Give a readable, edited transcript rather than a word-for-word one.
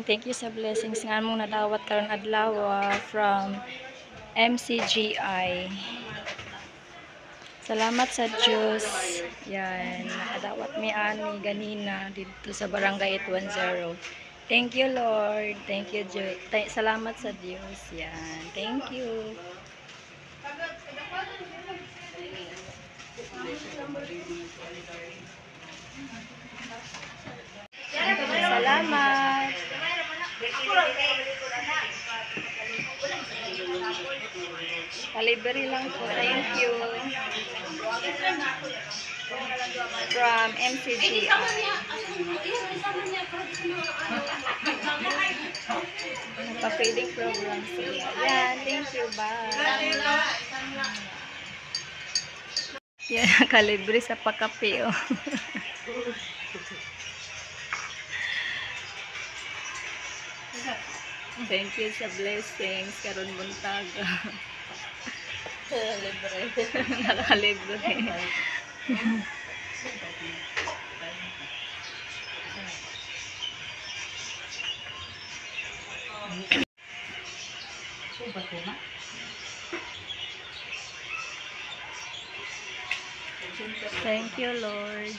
thank you sa blessings nga mong nadawat karon adlaw from MCGI. Salamat sa Diyos. Yan, nakadawat mi ani ganina dito sa Barangay 810. Thank you, Lord. Thank you, Diyos. Salamat sa Diyos. Yan. Thank you. Salamat. Kalibre lang po. Thank you. From MCGI. Pa-feeding program sila. Yan. Thank you. Bye. Yan. Kalibre sa pakape. Oh. Thank you sa blessings karon buntag. Libre. Nakalibre. Thank you, Lord.